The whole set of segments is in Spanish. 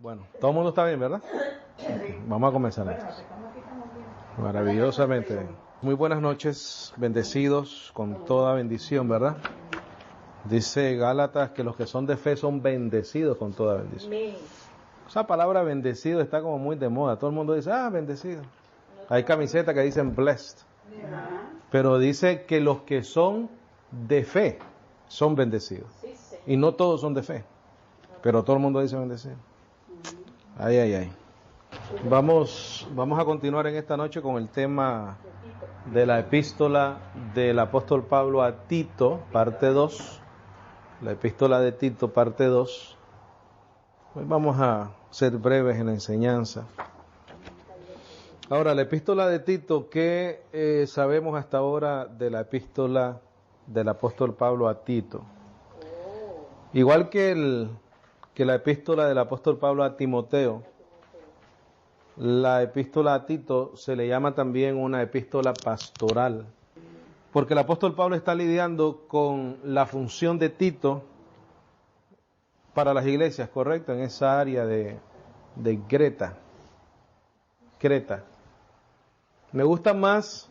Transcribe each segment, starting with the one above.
Bueno, todo el mundo está bien, ¿verdad? Vamos a comenzar. Maravillosamente. Muy buenas noches, bendecidos con toda bendición, ¿verdad? Dice Gálatas que los que son de fe son bendecidos con toda bendición. Esa palabra bendecido está como muy de moda. Todo el mundo dice, bendecido. Hay camisetas que dicen blessed. Pero dice que los que son de fe son bendecidos. Y no todos son de fe. Pero todo el mundo dice bendecido. Ay. Vamos a continuar en esta noche con el tema de la epístola del apóstol Pablo a Tito, parte 2. La epístola de Tito, parte 2. Hoy vamos a ser breves en la enseñanza. Ahora, la epístola de Tito, ¿qué sabemos hasta ahora de la epístola del apóstol Pablo a Tito? Igual que la epístola del apóstol Pablo a Timoteo, la epístola a Tito se le llama también una epístola pastoral, porque el apóstol Pablo está lidiando con la función de Tito para las iglesias, ¿correcto? En esa área de Creta. Me gusta más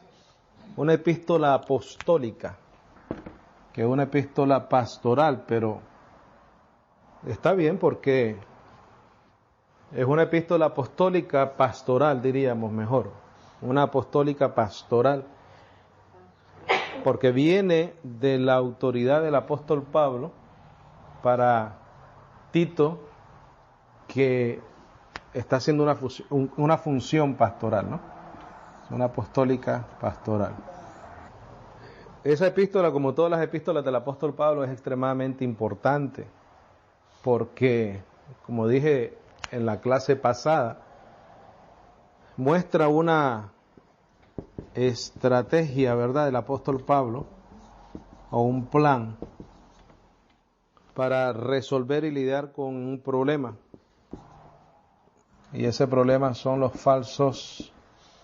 una epístola apostólica que una epístola pastoral, pero está bien porque es una epístola apostólica pastoral, diríamos mejor. Una apostólica pastoral, porque viene de la autoridad del apóstol Pablo para Tito, que está haciendo una función pastoral, ¿no? Una apostólica pastoral. Esa epístola, como todas las epístolas del apóstol Pablo, es extremadamente importante, porque, como dije en la clase pasada, muestra una estrategia, ¿verdad?, del apóstol Pablo, o un plan para resolver y lidiar con un problema. Y ese problema son los falsos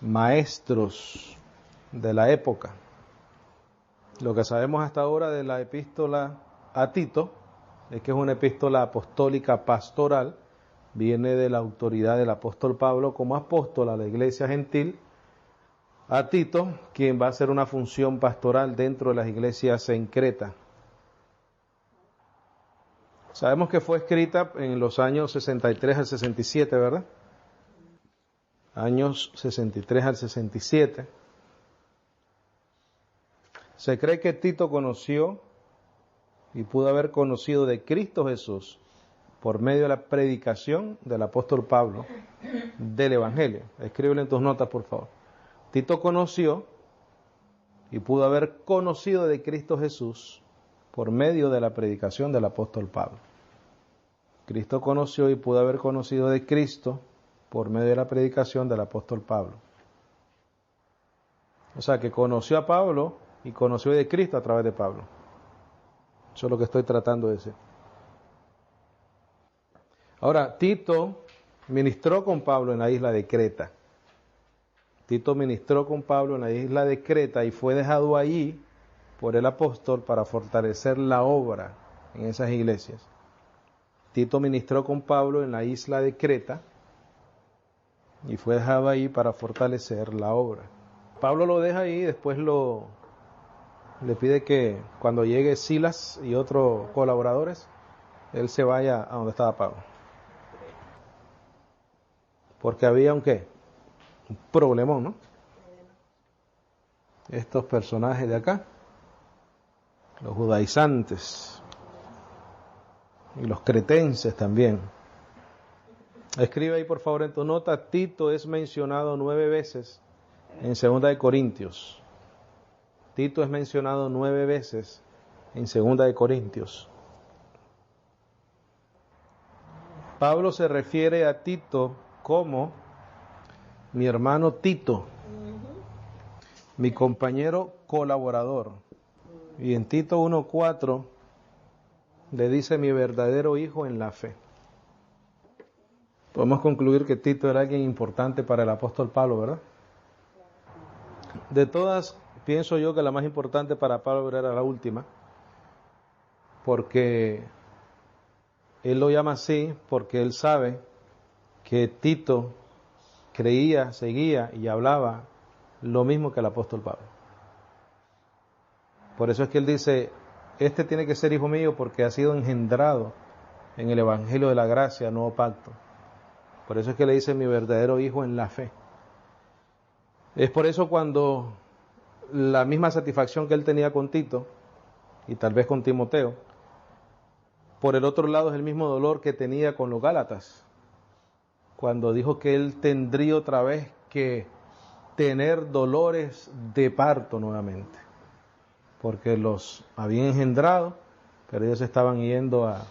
maestros de la época. Lo que sabemos hasta ahora de la epístola a Tito es que es una epístola apostólica pastoral. Viene de la autoridad del apóstol Pablo como apóstol a la iglesia gentil, a Tito, quien va a hacer una función pastoral dentro de las iglesias en Creta. Sabemos que fue escrita en los años 63 al 67, ¿verdad? Años 63 al 67. Se cree que Tito conoció y pudo haber conocido de Cristo Jesús por medio de la predicación del apóstol Pablo del Evangelio. Escríbelo en tus notas, por favor. Tito conoció y pudo haber conocido de Cristo Jesús por medio de la predicación del apóstol Pablo. Cristo conoció y pudo haber conocido de Cristo por medio de la predicación del apóstol Pablo. O sea, que conoció a Pablo y conoció de Cristo a través de Pablo. Eso es lo que estoy tratando de decir. Ahora, Tito ministró con Pablo en la isla de Creta. Tito ministró con Pablo en la isla de Creta y fue dejado allí por el apóstol para fortalecer la obra en esas iglesias. Tito ministró con Pablo en la isla de Creta y fue dejado ahí para fortalecer la obra. Pablo lo deja ahí y después le pide que cuando llegue Silas y otros colaboradores, él se vaya a donde estaba Pablo. Porque había un problemón, ¿no? Estos personajes de acá, los judaizantes y los cretenses también. Escribe ahí por favor en tu nota, Tito es mencionado 9 veces en 2 de Corintios. Tito es mencionado 9 veces en 2 de Corintios. Pablo se refiere a Tito como mi hermano Tito, mi compañero colaborador. Y en Tito 1:4 le dice mi verdadero hijo en la fe. Podemos concluir que Tito era alguien importante para el apóstol Pablo, ¿verdad? De todas, pienso yo que la más importante para Pablo era la última, porque él lo llama así, porque él sabe que Tito creía, seguía y hablaba lo mismo que el apóstol Pablo. Por eso es que él dice, este tiene que ser hijo mío porque ha sido engendrado en el Evangelio de la Gracia, nuevo pacto. Por eso es que le dice mi verdadero hijo en la fe. Es por eso cuando la misma satisfacción que él tenía con Tito, y tal vez con Timoteo, por el otro lado es el mismo dolor que tenía con los Gálatas, cuando dijo que él tendría otra vez que tener dolores de parto nuevamente, porque los habían engendrado, pero ellos estaban yendo a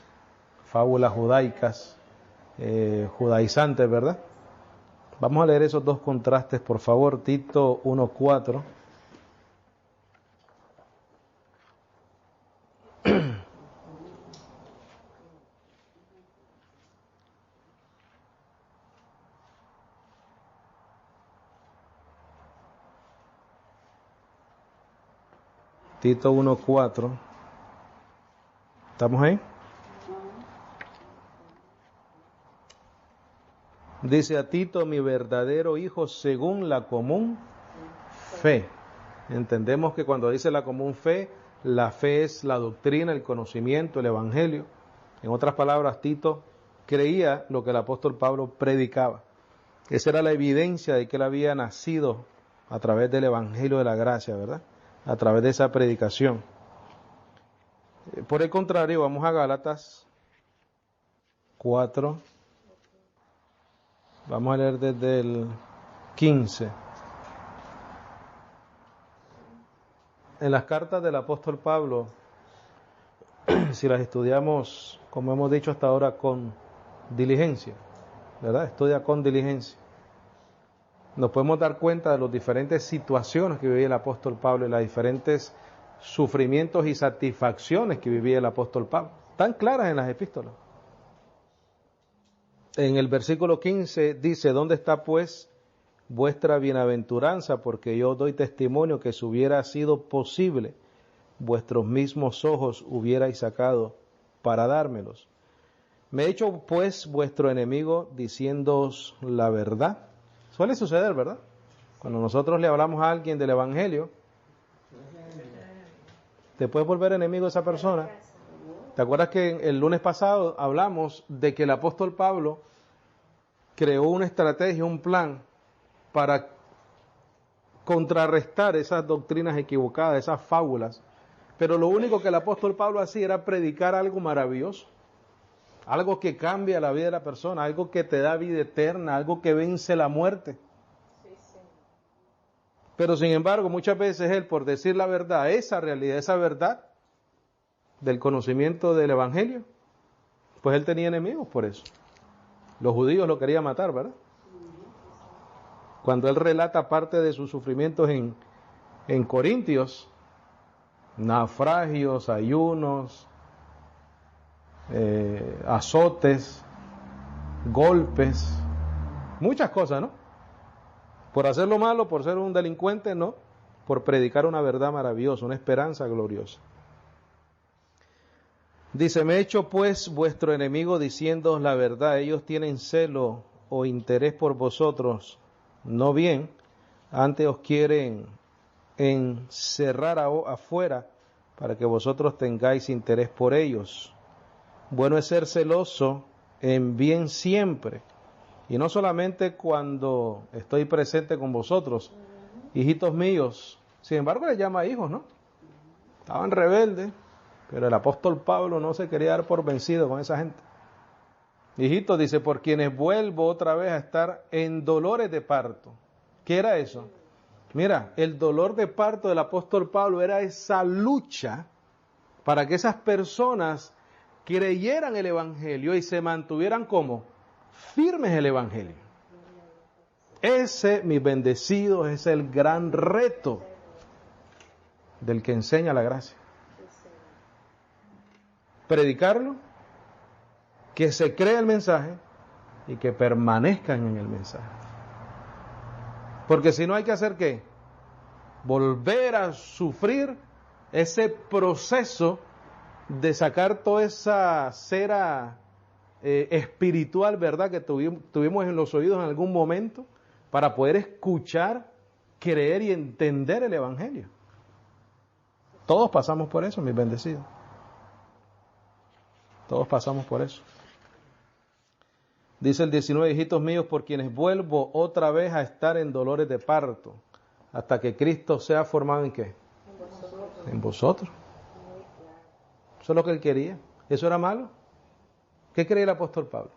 fábulas judaicas, judaizantes, ¿verdad? Vamos a leer esos dos contrastes, por favor. Tito 1:4. Tito 1:4. ¿Estamos ahí? Dice a Tito, mi verdadero hijo según la común fe. Entendemos que cuando dice la común fe, la fe es la doctrina, el conocimiento, el evangelio. En otras palabras, Tito creía lo que el apóstol Pablo predicaba. Esa era la evidencia de que él había nacido a través del evangelio de la gracia, ¿verdad? A través de esa predicación. Por el contrario, vamos a Gálatas 4. Vamos a leer desde el 15. En las cartas del apóstol Pablo, si las estudiamos, como hemos dicho hasta ahora, con diligencia, ¿verdad? Estudia con diligencia. Nos podemos dar cuenta de las diferentes situaciones que vivía el apóstol Pablo y los diferentes sufrimientos y satisfacciones que vivía el apóstol Pablo. Tan claras en las epístolas. En el versículo 15 dice, ¿dónde está pues vuestra bienaventuranza? Porque yo doy testimonio que si hubiera sido posible, vuestros mismos ojos hubierais sacado para dármelos. Me he hecho pues vuestro enemigo diciéndoos la verdad. Suele suceder, ¿verdad? Cuando nosotros le hablamos a alguien del evangelio, te puedes volver enemigo de esa persona. ¿Te acuerdas que el lunes pasado hablamos de que el apóstol Pablo creó una estrategia, un plan para contrarrestar esas doctrinas equivocadas, esas fábulas? Pero lo único que el apóstol Pablo hacía era predicar algo maravilloso, algo que cambia la vida de la persona, algo que te da vida eterna, algo que vence la muerte. Pero sin embargo, muchas veces él, por decir la verdad, esa realidad, esa verdad del conocimiento del evangelio, pues él tenía enemigos por eso. Los judíos lo querían matar, ¿verdad? Cuando él relata parte de sus sufrimientos en Corintios, naufragios, ayunos, azotes, golpes, muchas cosas, ¿no? Por hacer lo malo, por ser un delincuente, no, por predicar una verdad maravillosa, una esperanza gloriosa. Dice, me he hecho pues vuestro enemigo diciéndoos la verdad. Ellos tienen celo o interés por vosotros, no bien, antes os quieren encerrar afuera para que vosotros tengáis interés por ellos. Bueno es ser celoso en bien siempre, y no solamente cuando estoy presente con vosotros, hijitos míos. Sin embargo, les llama hijos, ¿no? Estaban rebeldes, pero el apóstol Pablo no se quería dar por vencido con esa gente. Hijitos, dice, por quienes vuelvo otra vez a estar en dolores de parto. ¿Qué era eso? Mira, el dolor de parto del apóstol Pablo era esa lucha para que esas personas creyeran el evangelio y se mantuvieran como firmes el evangelio. Ese, mis bendecidos, es el gran reto del que enseña la gracia. Predicarlo, que se crea el mensaje y que permanezcan en el mensaje. Porque si no, hay que hacer ¿qué? Volver a sufrir ese proceso de sacar toda esa cera espiritual, ¿verdad?, que tuvimos en los oídos en algún momento para poder escuchar, creer y entender el Evangelio. Todos pasamos por eso, mis bendecidos. Todos pasamos por eso. Dice el 19, hijitos míos, por quienes vuelvo otra vez a estar en dolores de parto, hasta que Cristo sea formado ¿en qué? En vosotros. Eso es lo que él quería. ¿Eso era malo? ¿Qué creía el apóstol Pablo?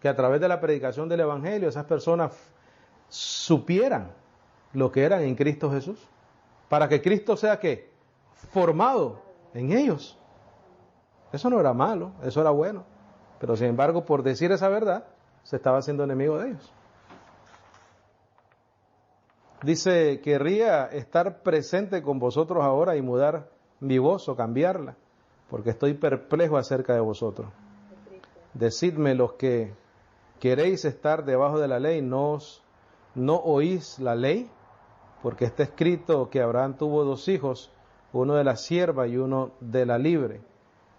Que a través de la predicación del Evangelio esas personas supieran lo que eran en Cristo Jesús. Para que Cristo sea ¿qué? Formado en ellos. Eso no era malo, eso era bueno. Pero sin embargo, por decir esa verdad, se estaba haciendo enemigo de ellos. Dice, querría estar presente con vosotros ahora y mudar mi voz o cambiarla, porque estoy perplejo acerca de vosotros. Decidme los que queréis estar debajo de la ley, ¿no oís la ley? Porque está escrito que Abraham tuvo 2 hijos, uno de la sierva y uno de la libre.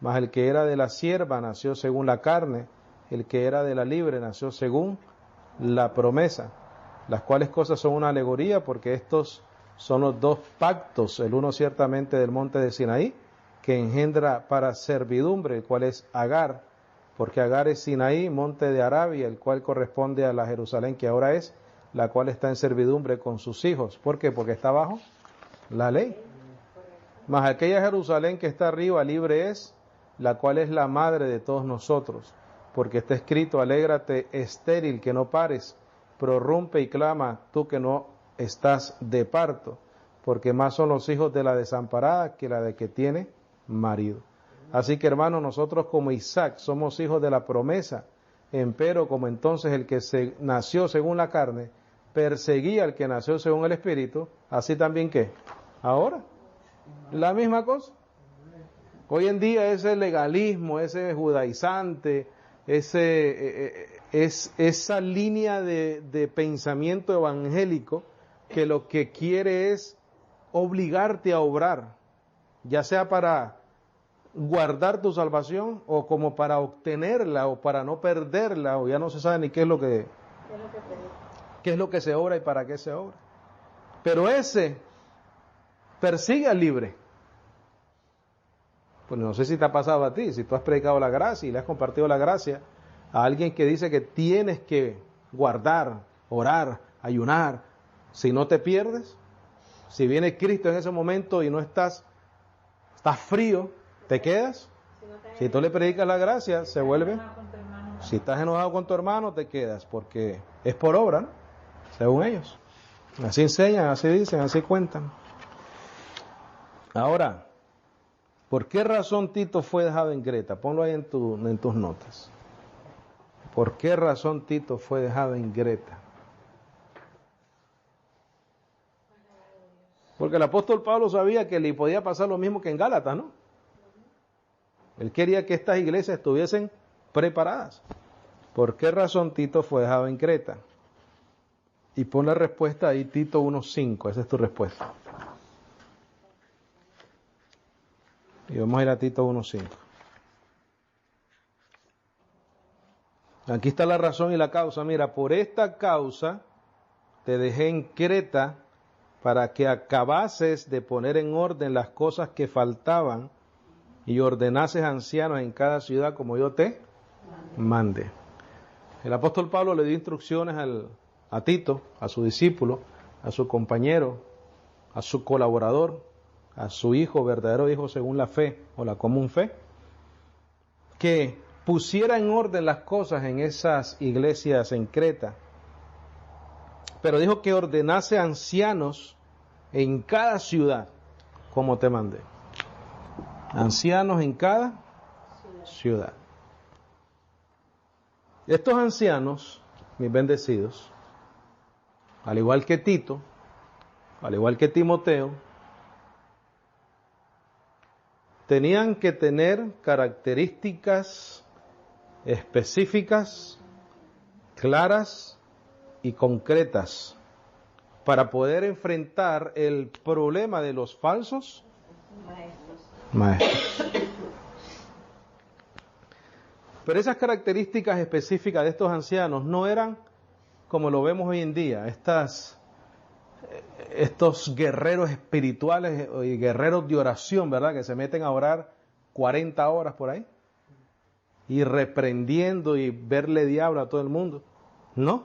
Mas el que era de la sierva nació según la carne, el que era de la libre nació según la promesa, las cuales cosas son una alegoría, porque estos son los 2 pactos, el uno ciertamente del monte de Sinaí, que engendra para servidumbre, el cual es Agar, porque Agar es Sinaí, monte de Arabia, el cual corresponde a la Jerusalén que ahora es, la cual está en servidumbre con sus hijos. ¿Por qué? Porque está bajo la ley. Mas aquella Jerusalén que está arriba, libre es, la cual es la madre de todos nosotros, porque está escrito, alégrate estéril que no pares, prorrumpe y clama tú que no estás de parto, porque más son los hijos de la desamparada que la de que tiene marido. Así que hermanos, nosotros como Isaac somos hijos de la promesa, empero como entonces el que nació según la carne perseguía al que nació según el Espíritu, así también ¿qué? Ahora, la misma cosa. Hoy en día ese legalismo, ese judaizante, esa línea de pensamiento evangélico que lo que quiere es obligarte a obrar, ya sea para guardar tu salvación o como para obtenerla o para no perderla, o ya no se sabe ni qué es lo que se obra y para qué se obra. Pero ese persigue al libre. Pues no sé si te ha pasado a ti, si tú has predicado la gracia y le has compartido la gracia a alguien que dice que tienes que guardar, orar, ayunar, si no te pierdes, si viene Cristo en ese momento y no estás frío, ¿te quedas? Si tú le predicas la gracia, se vuelve. Si estás enojado con tu hermano, te quedas, porque es por obra, ¿no? Según ellos. Así enseñan, así dicen, así cuentan. Ahora, ¿por qué razón Tito fue dejado en Creta? Ponlo ahí en tus notas. ¿Por qué razón Tito fue dejado en Creta? Porque el apóstol Pablo sabía que le podía pasar lo mismo que en Gálatas, ¿no? Él quería que estas iglesias estuviesen preparadas. ¿Por qué razón Tito fue dejado en Creta? Y pon la respuesta ahí, Tito 1:5, esa es tu respuesta. Y vamos a ir a Tito 1:5. Aquí está la razón y la causa. Mira, por esta causa te dejé en Creta para que acabases de poner en orden las cosas que faltaban y ordenases ancianos en cada ciudad como yo te mande. El apóstol Pablo le dio instrucciones a Tito, a su discípulo, a su compañero, a su colaborador, a su hijo, verdadero hijo según la fe o la común fe, que pusiera en orden las cosas en esas iglesias en Creta. Pero dijo que ordenase ancianos en cada ciudad, como te mandé. Ancianos en cada ciudad. Estos ancianos, mis bendecidos, al igual que Tito, al igual que Timoteo, tenían que tener características específicas, claras y concretas para poder enfrentar el problema de los falsos maestros. Pero esas características específicas de estos ancianos no eran como lo vemos hoy en día, estos guerreros espirituales y guerreros de oración, ¿verdad? Que se meten a orar 40 horas por ahí y reprendiendo y verle diablo a todo el mundo. No.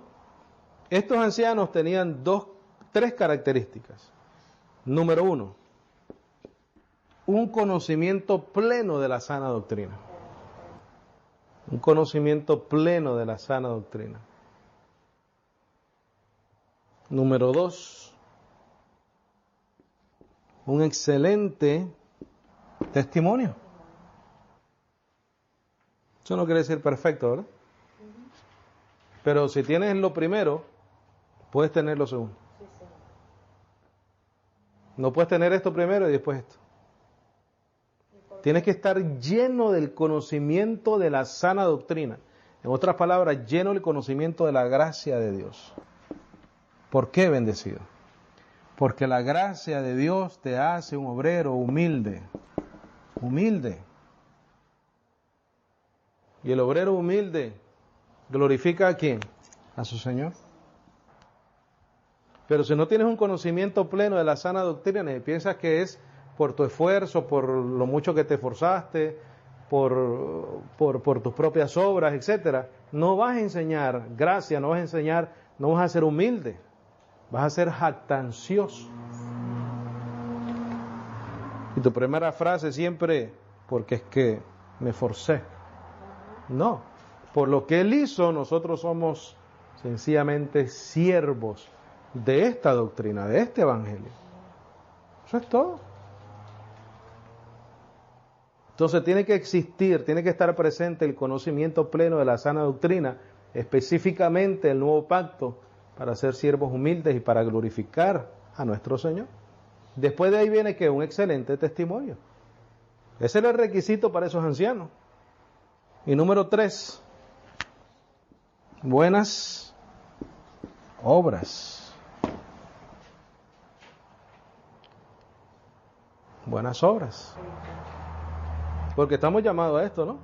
Estos ancianos tenían tres características. Número 1, un conocimiento pleno de la sana doctrina. Un conocimiento pleno de la sana doctrina. Número 2, un excelente testimonio. Eso no quiere decir perfecto, ¿verdad? Pero si tienes lo primero, puedes tener lo segundo. No puedes tener esto primero y después esto. Tienes que estar lleno del conocimiento de la sana doctrina. En otras palabras, lleno del conocimiento de la gracia de Dios. ¿Por qué, bendecido? Porque la gracia de Dios te hace un obrero humilde. Humilde. Y el obrero humilde glorifica ¿a quién? A su Señor. Pero si no tienes un conocimiento pleno de la sana doctrina y piensas que es por tu esfuerzo, por lo mucho que te esforzaste, por tus propias obras, etcétera, no vas a enseñar gracia, no vas a enseñar, no vas a ser humilde, vas a ser jactancioso. Y tu primera frase siempre, porque es que me forcé. No, por lo que Él hizo, nosotros somos sencillamente siervos de esta doctrina, de este evangelio. Eso es todo. Entonces tiene que existir, tiene que estar presente el conocimiento pleno de la sana doctrina, específicamente el nuevo pacto, para ser siervos humildes y para glorificar a nuestro Señor. Después de ahí viene que un excelente testimonio. Ese era el requisito para esos ancianos. Y número 3, buenas obras. Buenas obras. Porque estamos llamados a esto, ¿no?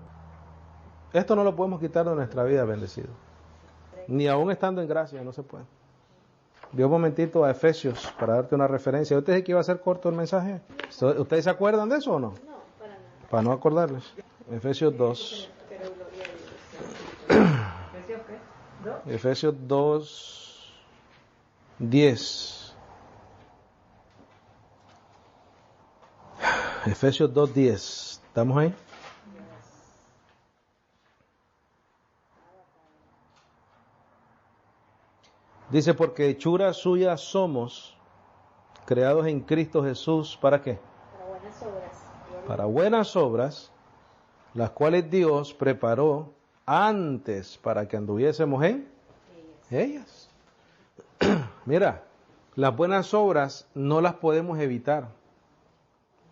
Esto no lo podemos quitar de nuestra vida, bendecido. Ni aún estando en gracia, no se puede. Voy un momentito a Efesios para darte una referencia. Yo te dije que iba a ser corto el mensaje. ¿Ustedes se acuerdan de eso o no? No, para nada. Para no acordarles. Efesios 2. Efesios 2, 10. Efesios 2, 10. ¿Estamos ahí? Dice, porque hechura suya somos, creados en Cristo Jesús, ¿para qué? Para buenas obras. Para buenas obras, las cuales Dios preparó antes para que anduviésemos en ellas. Mira, las buenas obras no las podemos evitar.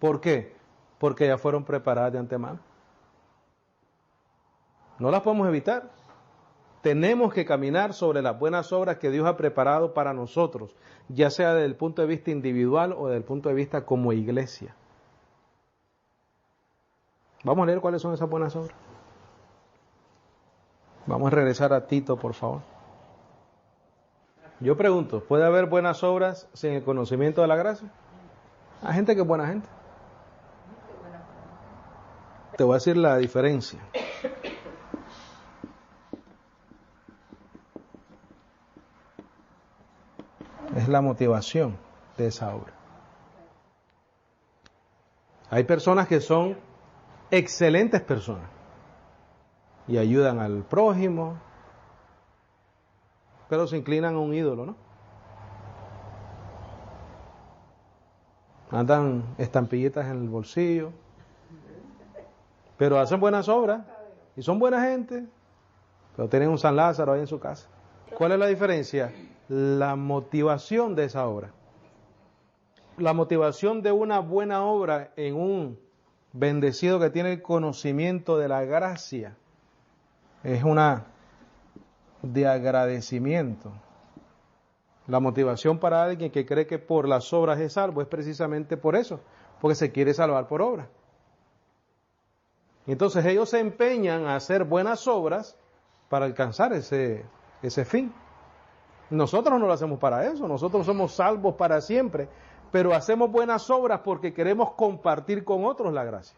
¿Por qué? Porque ya fueron preparadas de antemano. No las podemos evitar. Tenemos que caminar sobre las buenas obras que Dios ha preparado para nosotros, ya sea desde el punto de vista individual o desde el punto de vista como iglesia. Vamos a leer cuáles son esas buenas obras. Vamos a regresar a Tito, por favor. Yo pregunto, ¿puede haber buenas obras sin el conocimiento de la gracia? Hay gente que es buena gente. Te voy a decir la diferencia. Es la motivación de esa obra. Hay personas que son excelentes personas y ayudan al prójimo, pero se inclinan a un ídolo, ¿no? Andan estampillitas en el bolsillo, pero hacen buenas obras y son buena gente, pero tienen un San Lázaro ahí en su casa. ¿Cuál es la diferencia? La motivación de esa obra. La motivación de una buena obra en un bendecido que tiene el conocimiento de la gracia es una de agradecimiento. La motivación para alguien que cree que por las obras es salvo es precisamente por eso, porque se quiere salvar por obra. Entonces ellos se empeñan a hacer buenas obras para alcanzar ese fin. Nosotros no lo hacemos para eso, nosotros somos salvos para siempre, pero hacemos buenas obras porque queremos compartir con otros la gracia.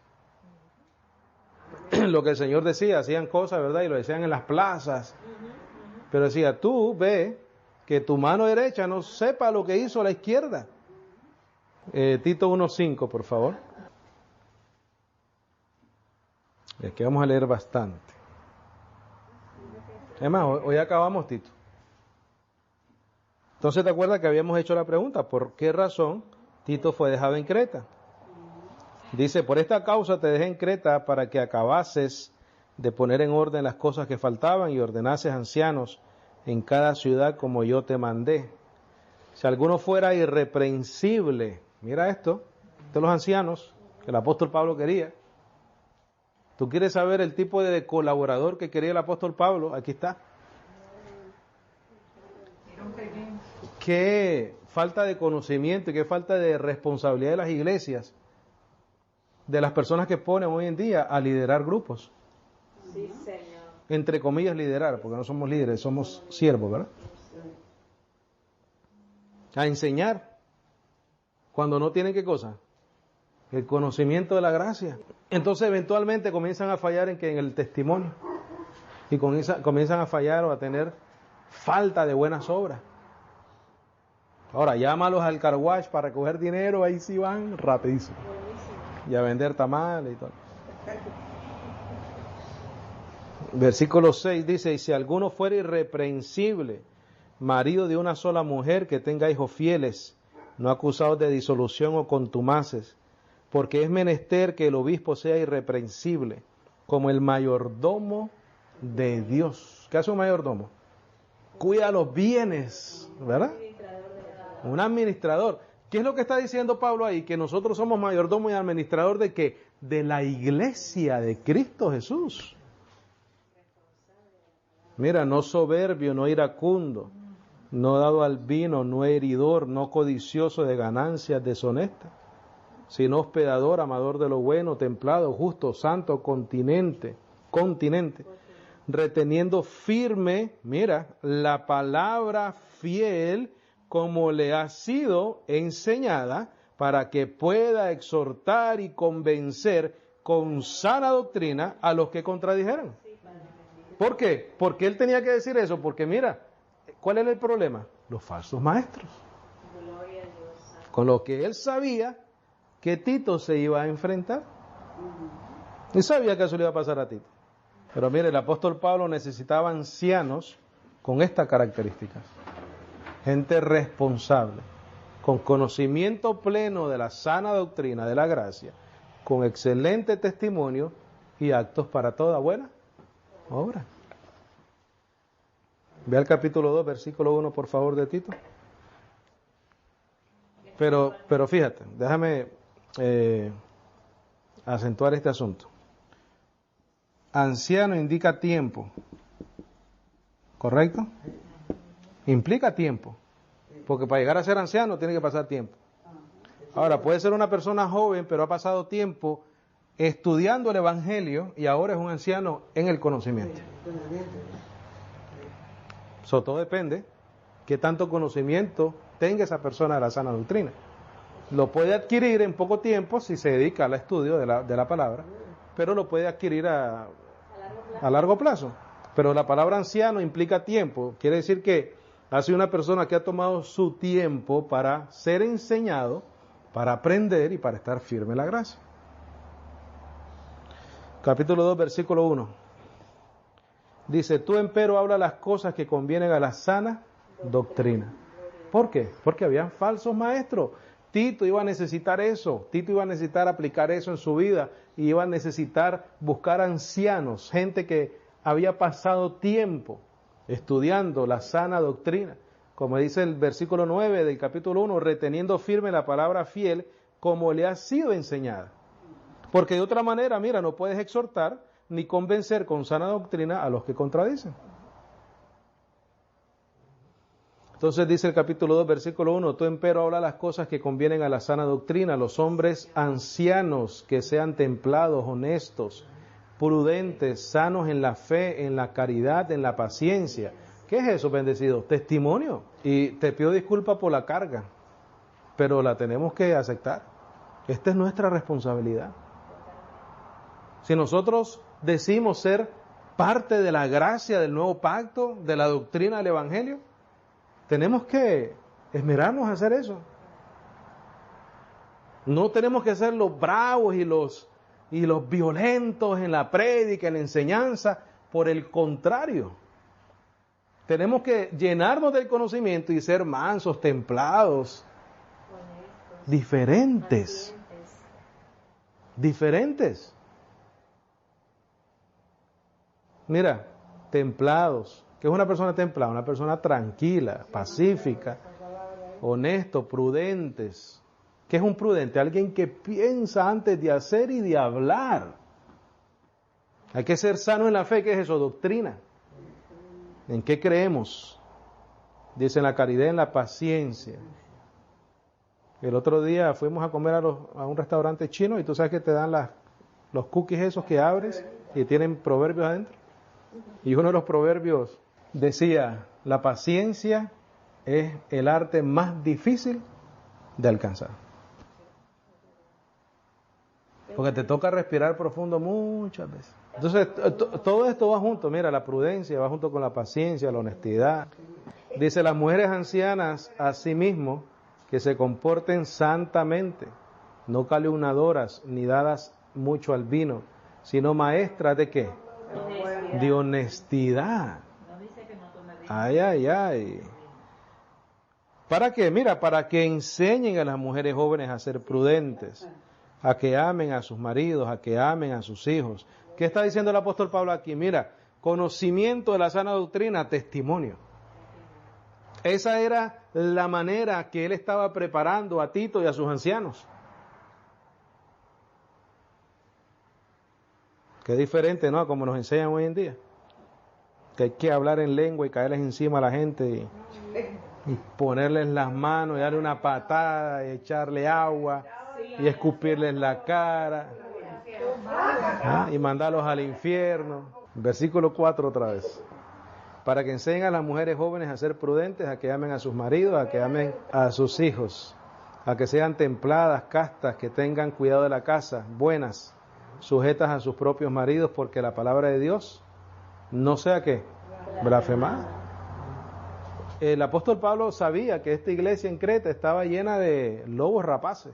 Lo que el Señor decía, hacían cosas, ¿verdad? Y lo decían en las plazas. Pero decía, tú ve que tu mano derecha no sepa lo que hizo la izquierda. Tito 1:5, por favor. Aquí vamos a leer bastante. Es más, hoy acabamos, Tito. Entonces, ¿te acuerdas que habíamos hecho la pregunta? ¿Por qué razón Tito fue dejado en Creta? Dice, por esta causa te dejé en Creta para que acabases de poner en orden las cosas que faltaban y ordenases ancianos en cada ciudad como yo te mandé. Si alguno fuera irreprensible, mira esto, de los ancianos, que el apóstol Pablo quería. ¿Tú quieres saber el tipo de colaborador que quería el apóstol Pablo? Aquí está. Qué falta de conocimiento y qué falta de responsabilidad de las iglesias, de las personas que ponen hoy en día a liderar grupos. Sí, Señor. Entre comillas liderar, porque no somos líderes, somos siervos, ¿verdad? A enseñar, cuando no tienen qué cosa, el conocimiento de la gracia. Entonces eventualmente comienzan a fallar en el testimonio y comienzan a fallar o a tener falta de buenas obras. Ahora llámalos al car wash para recoger dinero, ahí sí van rapidísimo. Y a vender tamales y todo. Versículo 6 dice, y si alguno fuera irreprensible, marido de una sola mujer que tenga hijos fieles, no acusados de disolución o contumaces, porque es menester que el obispo sea irreprensible, como el mayordomo de Dios. ¿Qué hace un mayordomo? Cuida los bienes, ¿verdad? Un administrador. ¿Qué es lo que está diciendo Pablo ahí? Que nosotros somos mayordomo y administrador de ¿qué? De la iglesia de Cristo Jesús. Mira, no soberbio, no iracundo, no dado al vino, no heridor, no codicioso de ganancias deshonestas, sino hospedador, amador de lo bueno, templado, justo, santo, continente, reteniendo firme, mira, la palabra fiel como le ha sido enseñada, para que pueda exhortar y convencer con sana doctrina a los que contradijeran. ¿Por qué? Porque él tenía que decir eso, porque mira, ¿cuál era el problema? Los falsos maestros. Con lo que él sabía que Tito se iba a enfrentar. Y sabía que eso le iba a pasar a Tito. Pero mire, el apóstol Pablo necesitaba ancianos con estas características. Gente responsable, con conocimiento pleno de la sana doctrina de la gracia, con excelente testimonio y actos para toda buena obra. Ve al capítulo 2, versículo 1, por favor, de Tito. Pero fíjate, déjame acentuar este asunto. Anciano indica tiempo, ¿correcto? Implica tiempo, porque para llegar a ser anciano tiene que pasar tiempo. Ahora, puede ser una persona joven, pero ha pasado tiempo estudiando el Evangelio y ahora es un anciano en el conocimiento. Eso todo depende qué tanto conocimiento tenga esa persona de la sana doctrina. Lo puede adquirir en poco tiempo si se dedica al estudio de la palabra, pero lo puede adquirir a largo plazo. Pero la palabra anciano implica tiempo, quiere decir que ha sido una persona que ha tomado su tiempo para ser enseñado, para aprender y para estar firme en la gracia. Capítulo 2, versículo 1. Dice, tú empero habla las cosas que convienen a la sana doctrina. ¿Por qué? Porque habían falsos maestros. Tito iba a necesitar eso. Tito iba a necesitar aplicar eso en su vida. Y iba a necesitar buscar ancianos, gente que había pasado tiempo estudiando la sana doctrina. Como dice el versículo 9 del capítulo 1, reteniendo firme la palabra fiel como le ha sido enseñada. Porque de otra manera, mira, no puedes exhortar ni convencer con sana doctrina a los que contradicen. Entonces dice el capítulo 2, versículo 1, tú empero habla las cosas que convienen a la sana doctrina, los hombres ancianos que sean templados, honestos, prudentes, sanos en la fe, en la caridad, en la paciencia. ¿Qué es eso, bendecido? Testimonio. Y te pido disculpas por la carga, pero la tenemos que aceptar. Esta es nuestra responsabilidad. Si nosotros decimos ser parte de la gracia del nuevo pacto, de la doctrina del Evangelio, tenemos que esmerarnos a hacer eso. No tenemos que ser los bravos y los violentos en la prédica, en la enseñanza. Por el contrario, tenemos que llenarnos del conocimiento y ser mansos, templados, diferentes. Mira, templados. ¿Qué es una persona templada? Una persona tranquila, pacífica, honesto, prudentes. ¿Qué es un prudente? Alguien que piensa antes de hacer y de hablar. Hay que ser sano en la fe. ¿Qué es eso? Doctrina. ¿En qué creemos? Dice en la caridad, en la paciencia. El otro día fuimos a comer a un restaurante chino y tú sabes que te dan los cookies esos que abres y tienen proverbios adentro. Y uno de los proverbios decía, la paciencia es el arte más difícil de alcanzar. Porque te toca respirar profundo muchas veces. Entonces, todo esto va junto. Mira, la prudencia va junto con la paciencia, la honestidad. Dice, las mujeres ancianas, asimismo, que se comporten santamente, no calumniadoras, ni dadas mucho al vino, sino maestras ¿de qué? De honestidad. Ay, ay, ay. ¿Para qué? Mira, para que enseñen a las mujeres jóvenes a ser prudentes, a que amen a sus maridos, a que amen a sus hijos. ¿Qué está diciendo el apóstol Pablo aquí? Mira, conocimiento de la sana doctrina, testimonio. Esa era la manera que él estaba preparando a Tito y a sus ancianos. Qué diferente, ¿no? Como nos enseñan hoy en día. Que hay que hablar en lengua y caerles encima a la gente y ponerles las manos y darle una patada y echarle agua y escupirles la cara y mandarlos al infierno. Versículo 4 otra vez. Para que enseñen a las mujeres jóvenes a ser prudentes, a que amen a sus maridos, a que amen a sus hijos, a que sean templadas, castas, que tengan cuidado de la casa, buenas, sujetas a sus propios maridos, porque la palabra de Dios no sea que blasfemada. El apóstol Pablo sabía que esta iglesia en Creta estaba llena de lobos rapaces,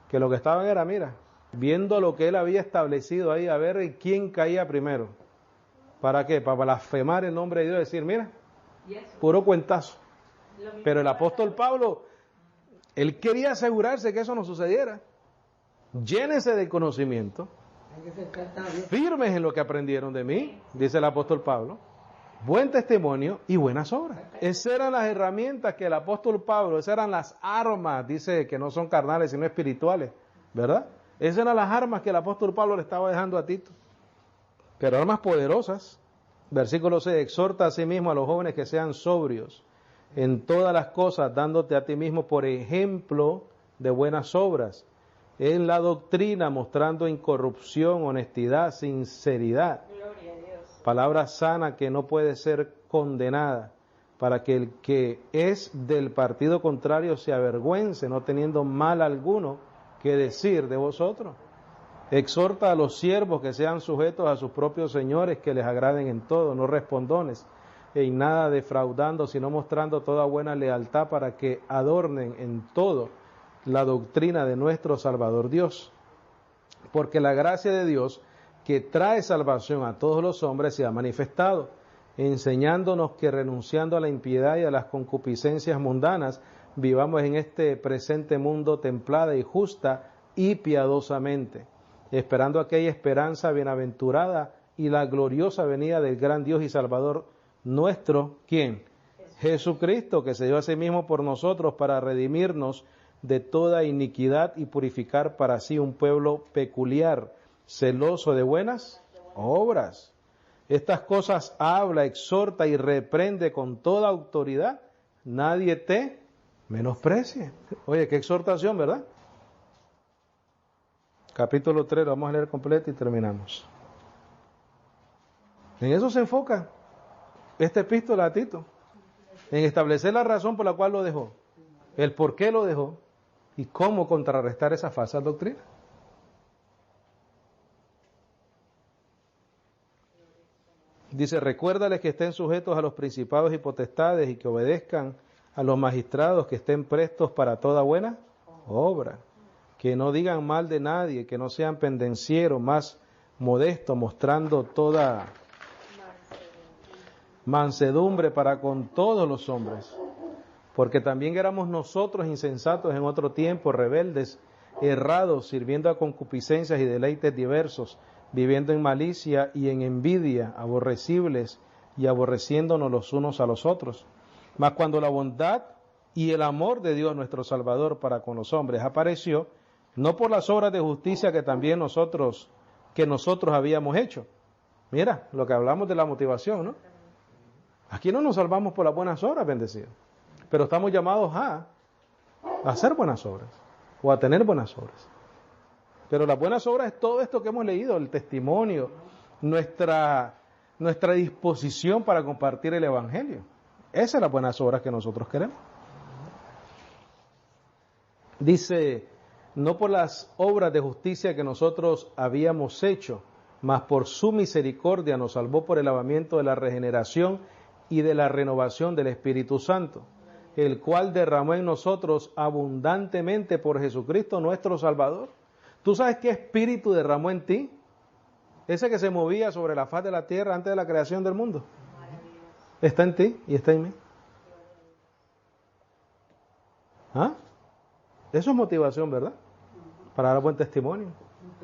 que lo que estaban era, mira, viendo lo que él había establecido ahí, a ver quién caía primero. ¿Para qué? Para blasfemar el nombre de Dios y decir, mira, puro cuentazo. Pero el apóstol Pablo, él quería asegurarse que eso no sucediera. Llénense de conocimiento, firmes en lo que aprendieron de mí, dice el apóstol Pablo, buen testimonio y buenas obras. Esas eran las herramientas que el apóstol Pablo, esas eran las armas, dice que no son carnales sino espirituales, ¿verdad? Esas eran las armas que el apóstol Pablo le estaba dejando a Tito. Pero armas poderosas. Versículo 6, exhorta a sí mismo a los jóvenes que sean sobrios en todas las cosas, dándote a ti mismo por ejemplo de buenas obras, en la doctrina, mostrando incorrupción, honestidad, sinceridad, palabra sana que no puede ser condenada, para que el que es del partido contrario se avergüence, no teniendo mal alguno que decir de vosotros. Exhorta a los siervos que sean sujetos a sus propios señores, que les agraden en todo, no respondones, en nada defraudando, sino mostrando toda buena lealtad, para que adornen en todo la doctrina de nuestro Salvador Dios. Porque la gracia de Dios, que trae salvación a todos los hombres, se ha manifestado, enseñándonos que renunciando a la impiedad y a las concupiscencias mundanas, vivamos en este presente mundo templada y justa y piadosamente, esperando aquella esperanza bienaventurada y la gloriosa venida del gran Dios y Salvador nuestro, ¿quién? Jesucristo, que se dio a sí mismo por nosotros para redimirnos de toda iniquidad y purificar para sí un pueblo peculiar, celoso de buenas obras. Estas cosas habla, exhorta y reprende con toda autoridad. Nadie te menosprecie. Oye, qué exhortación, ¿verdad? Capítulo 3, lo vamos a leer completo y terminamos. En eso se enfoca esta epístola a Tito, en establecer la razón por la cual lo dejó, el por qué lo dejó y cómo contrarrestar esas falsas doctrinas. Dice, recuérdales que estén sujetos a los principados y potestades y que obedezcan a los magistrados, que estén prestos para toda buena obra, que no digan mal de nadie, que no sean pendencieros, más modestos, mostrando toda mansedumbre para con todos los hombres, porque también éramos nosotros insensatos en otro tiempo, rebeldes, errados, sirviendo a concupiscencias y deleites diversos, viviendo en malicia y en envidia, aborrecibles y aborreciéndonos los unos a los otros. Mas cuando la bondad y el amor de Dios nuestro Salvador para con los hombres apareció, no por las obras de justicia que también nosotros habíamos hecho. Mira, lo que hablamos de la motivación, ¿no? Aquí no nos salvamos por las buenas obras, bendecidos, pero estamos llamados a hacer buenas obras o a tener buenas obras. Pero las buenas obras es todo esto que hemos leído, el testimonio, nuestra disposición para compartir el Evangelio. Esas son las buenas obras que nosotros queremos. Dice, no por las obras de justicia que nosotros habíamos hecho, mas por su misericordia nos salvó por el lavamiento de la regeneración y de la renovación del Espíritu Santo, el cual derramó en nosotros abundantemente por Jesucristo nuestro Salvador. ¿Tú sabes qué espíritu derramó en ti? Ese que se movía sobre la faz de la tierra antes de la creación del mundo. Está en ti y está en mí. ¿Ah? Eso es motivación, ¿verdad? Para dar buen testimonio,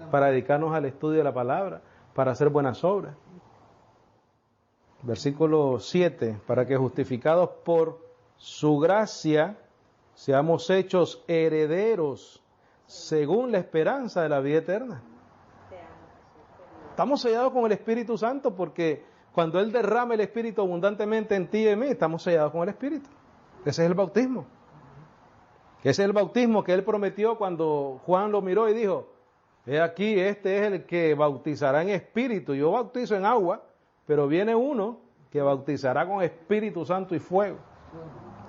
para dedicarnos al estudio de la palabra, para hacer buenas obras. Versículo 7, para que justificados por su gracia seamos hechos herederos según la esperanza de la vida eterna. Estamos sellados con el Espíritu Santo porque cuando Él derrama el Espíritu abundantemente en ti y en mí, estamos sellados con el Espíritu. Ese es el bautismo. Ese es el bautismo que Él prometió cuando Juan lo miró y dijo, he aquí, este es el que bautizará en Espíritu. Yo bautizo en agua, pero viene uno que bautizará con Espíritu Santo y fuego.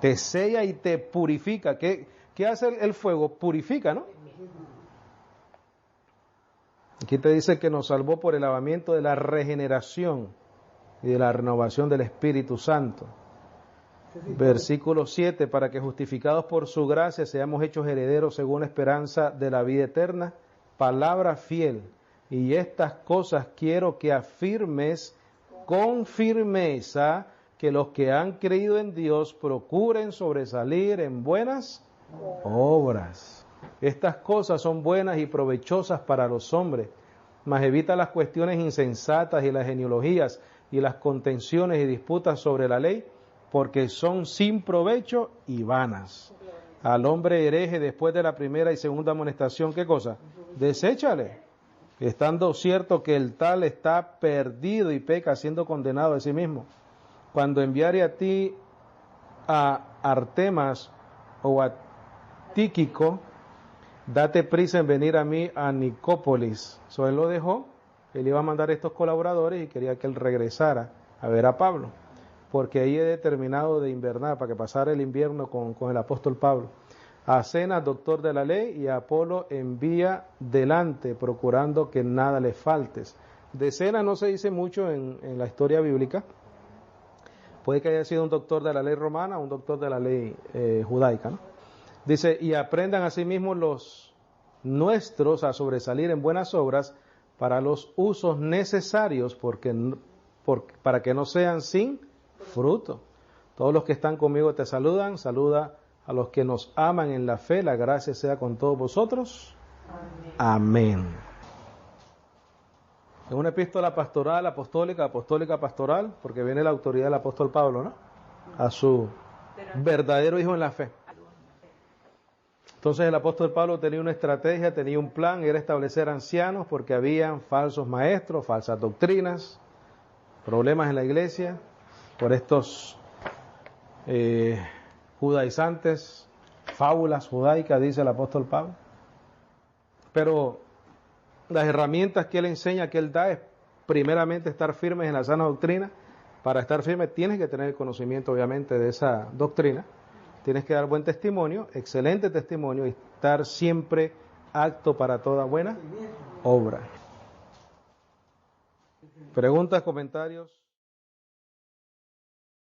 Te sella y te purifica. ¿Qué hace el fuego? Purifica, ¿no? Aquí te dice que nos salvó por el lavamiento de la regeneración y de la renovación del Espíritu Santo. Versículo 7, para que justificados por su gracia seamos hechos herederos según la esperanza de la vida eterna, palabra fiel. Y estas cosas quiero que afirmes con firmeza, que los que han creído en Dios procuren sobresalir en buenas obras. Estas cosas son buenas y provechosas para los hombres, mas evita las cuestiones insensatas y las genealogías y las contenciones y disputas sobre la ley, porque son sin provecho y vanas. Al hombre hereje después de la primera y segunda amonestación, ¿qué cosa? Deséchale, estando cierto que el tal está perdido y peca, siendo condenado a sí mismo. Cuando enviare a ti a Artemas o a Tíquico, date prisa en venir a mí a Nicópolis. So, él lo dejó, él iba a mandar a estos colaboradores y quería que él regresara a ver a Pablo, porque ahí he determinado de invernar, para que pasara el invierno con el apóstol Pablo. A Zenas, doctor de la ley, y a Apolo envía delante, procurando que nada le faltes. De Zenas no se dice mucho en la historia bíblica. Puede que haya sido un doctor de la ley romana, un doctor de la ley judaica, ¿no? Dice, y aprendan asimismo los nuestros a sobresalir en buenas obras para los usos necesarios, para que no sean sin fruto. Todos los que están conmigo te saludan. Saluda a los que nos aman en la fe. La gracia sea con todos vosotros. Amén. Es una epístola pastoral, apostólica, pastoral, porque viene la autoridad del apóstol Pablo, ¿no? A su verdadero hijo en la fe. Entonces el apóstol Pablo tenía una estrategia, tenía un plan, era establecer ancianos porque habían falsos maestros, falsas doctrinas, problemas en la iglesia por estos judaizantes, fábulas judaicas, dice el apóstol Pablo. Pero las herramientas que él enseña, que él da, es primeramente estar firmes en la sana doctrina. Para estar firme tienes que tener conocimiento, obviamente, de esa doctrina. Tienes que dar buen testimonio, excelente testimonio, y estar siempre apto para toda buena obra. Preguntas, comentarios.